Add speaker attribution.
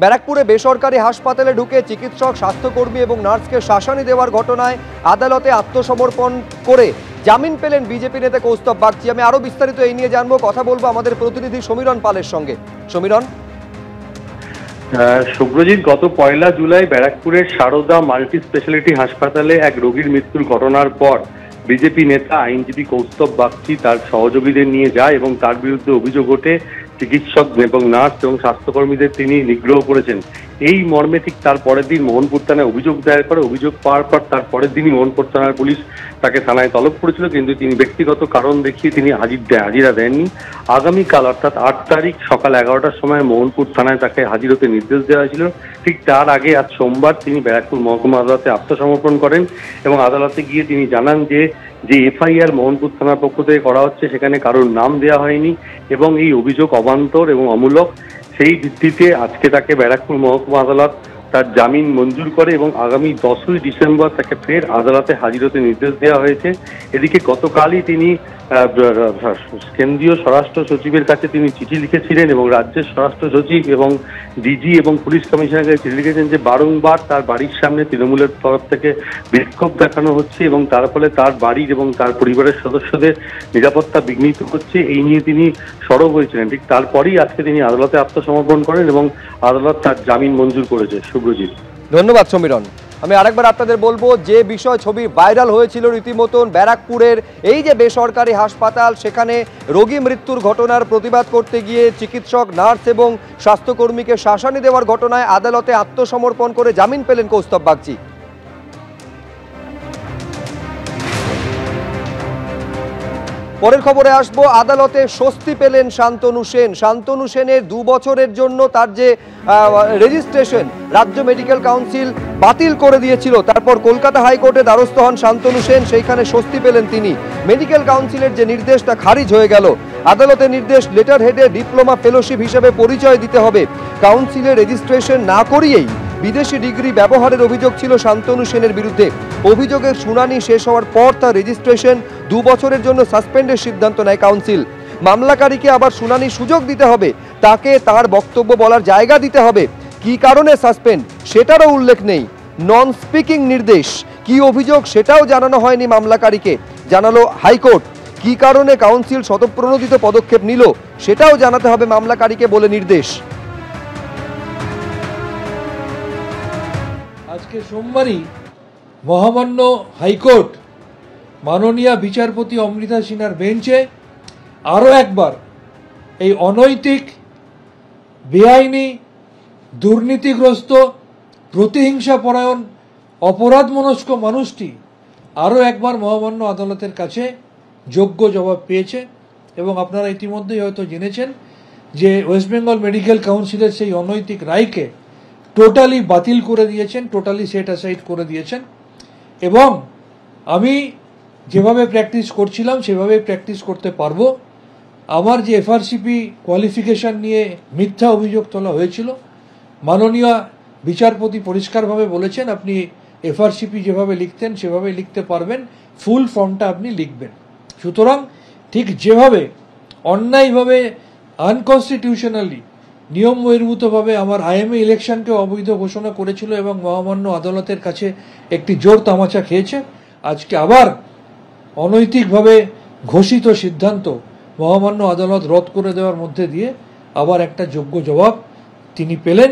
Speaker 1: ব্যারাকপুরে বেসরকারি হাসপাতালে ঢুকে চিকিৎসক, স্বাস্থ্যকর্মী এবং নার্সকে শাসানি দেওয়ার ঘটনায় আদালতে আত্মসমর্পণ করে জামিন পেলেন বিজেপি নেতা কৌস্তব বাগচি। আমি আরো বিস্তারিত এই নিয়ে জানবো, কথা বলবো আমাদের প্রতিনিধি সমীরণ পালের সঙ্গে। সমীরণ।
Speaker 2: শুভ্রজিৎ, গত 1 জুলাই ব্যারাকপুরের সারদা মাল্টি স্পেশালিটি হাসপাতালে এক রোগীর মৃত্যুর ঘটনার পর বিজেপি নেতা আইনজীবী কৌস্তব বাগচি তার সহযোগীদের নিয়ে যায় এবং তার বিরুদ্ধে অভিযোগ ওঠে চিকিৎসক এবং নার্স এবং স্বাস্থ্যকর্মীদের তিনি নিগ্রহ করেছেন। এই মর্মে ঠিক তার পরের দিন মোহনপুর থানায় অভিযোগ দায়ের করে। অভিযোগ পাওয়ার পর তার পরের দিনই মোহনপুর থানার পুলিশ তাকে থানায় তলব করেছিল, কিন্তু তিনি ব্যক্তিগত কারণ দেখিয়ে তিনি হাজিরা দেননি। আগামীকাল অর্থাৎ 8 তারিখ সকাল 11টার সময় মোহনপুর থানায় তাকে হাজির হতে নির্দেশ দেওয়া হয়েছিল। ঠিক তার আগে আজ সোমবার তিনি ব্যারাকপুর মহকুমা আদালতে আত্মসমর্পণ করেন এবং আদালতে গিয়ে তিনি জানান যে এফআইআর মোহনপুর থানার পক্ষ থেকে করা হচ্ছে সেখানে কারোর নাম দেওয়া হয়নি এবং এই অভিযোগ অবান্তর এবং অমূলক। সেই ভিত্তিতে আজকে তাকে ব্যারাকপুর মহকুমা আদালত তার জামিন মঞ্জুর করে এবং আগামী 10ই ডিসেম্বর তাকে ফের আদালতে হাজির হতে নির্দেশ দেওয়া হয়েছে। এদিকে গতকালই তিনি কেন্দ্রীয় স্বরাষ্ট্র সচিবের কাছে তিনি চিঠি লিখেছিলেন এবং রাজ্যের স্বরাষ্ট্র সচিব এবং ডিজি এবং পুলিশ কমিশনারের কাছে চিঠি লিখেছেন যে বারংবার তার বাড়ির সামনে তৃণমূলের তরফ থেকে বিক্ষোভ দেখানো হচ্ছে এবং তার ফলে তার বাড়ির এবং তার পরিবারের সদস্যদের নিরাপত্তা বিঘ্নিত হচ্ছে। এই নিয়ে তিনি সরব হয়েছিলেন। ঠিক তারপরেই আজকে তিনি আদালতে আত্মসমর্পণ করেন এবং আদালত তার জামিন মঞ্জুর করেছে। শুভ্রজিৎ,
Speaker 1: ধন্যবাদ সমীরণ। আমি আরেকবার আপনাদের বলবো, যে বিষয় ছবি ভাইরাল হয়েছিল রীতিমতন ব্যারাকপুরের এই যে বেসরকারি হাসপাতাল, সেখানে রোগী মৃত্যুর ঘটনার প্রতিবাদ করতে গিয়ে চিকিৎসক, নার্স এবং স্বাস্থ্যকর্মীকে শাসানি দেওয়ার ঘটনায় আদালতে আত্মসমর্পণ করে জামিন পেলেন কৌস্তব বাগচি। পরের খবরে আসবো, আদালতে স্বস্তি পেলেন শান্তনু সেন। শান্তনু সেনের 2 বছরের জন্য তার যে রেজিস্ট্রেশন রাজ্য মেডিকেল কাউন্সিল বাতিল করে দিয়েছিল, তারপর কলকাতা হাইকোর্টে দ্বারস্থ হন শান্তনু সেন। সেইখানে স্বস্তি পেলেন তিনি। মেডিকেল কাউন্সিলের যে নির্দেশটা খারিজ হয়ে গেল। আদালতের নির্দেশ, লেটার হেডে ডিপ্লোমা ফেলোশিপ হিসেবে পরিচয় দিতে হবে। কাউন্সিলে রেজিস্ট্রেশন না করিয়েই বিদেশি ডিগ্রি ব্যবহারের অভিযোগ ছিল শান্তনু সেনের বিরুদ্ধে। অভিযোগের শুনানি শেষ হওয়ার পর তার রেজিস্ট্রেশন 2 বছরের জন্য সাসপেন্ডের সিদ্ধান্ত নেয় কাউন্সিল। মামলাকারীকে আবার শুনানির সুযোগ দিতে হবে, তাকে তার বক্তব্য বলার জায়গা দিতে হবে। কি কারণে সাসপেন্ড সেটারও উল্লেখ নেই। নন স্পিকিং নির্দেশ, কি অভিযোগ সেটাও জানানো হয়নি মামলাকারীকে। জানালো হাইকোর্ট। কি কারণে কাউন্সিল স্বতঃপ্রণোদিত পদক্ষেপ নিল সেটাও জানাতে হবে মামলাকারীকে বলে নির্দেশ।
Speaker 3: আজকে সোমবারই মহামান্য হাইকোর্ট মাননীয় বিচারপতি অমৃতা সিনহার বেঞ্চে আরও একবার এই অনৈতিক, বেআইনি, দুর্নীতিগ্রস্ত, প্রতিহিংসাপরায়ণ, অপরাধমনস্ক মানুষটি আরও একবার মহামান্য আদালতের কাছে যোগ্য জবাব পেয়েছে। এবং আপনারা ইতিমধ্যেই হয়তো জেনেছেন যে ওয়েস্ট বেঙ্গল মেডিকেল কাউন্সিলের সেই অনৈতিক রায়কে টোটালি বাতিল করে দিয়েছেন, টোটালি সেট অ্যাসাইড করে দিয়েছেন। এবং আমি যেভাবে প্র্যাকটিস করছিলাম সেভাবে প্র্যাকটিস করতে পারবো। আমার যে এফআরসিপি কোয়ালিফিকেশন নিয়ে মিথ্যা অভিযোগ তোলা হয়েছিল, মাননীয় বিচারপতি পরিষ্কারভাবে বলেছেন আপনি এফআরসিপি যেভাবে লিখতেন সেভাবে লিখতে পারবেন, ফুল ফর্মটা আপনি লিখবেন। সুতরাং ঠিক যেভাবে অন্যায়ভাবে, আনকনস্টিটিউশনালি, নিয়ম বহির্ভূতভাবে আমার আইএমএ ইলেকশনকে অবৈধ ঘোষণা করেছিল এবং মহামান্য আদালতের কাছে একটি জোর তামাচা খেয়েছে, আজকে আবার অনৈতিকভাবে ঘোষিত সিদ্ধান্ত মহামান্য আদালত রদ করে দেওয়ার মধ্যে দিয়ে আবার একটা যোগ্য জবাব তিনি পেলেন।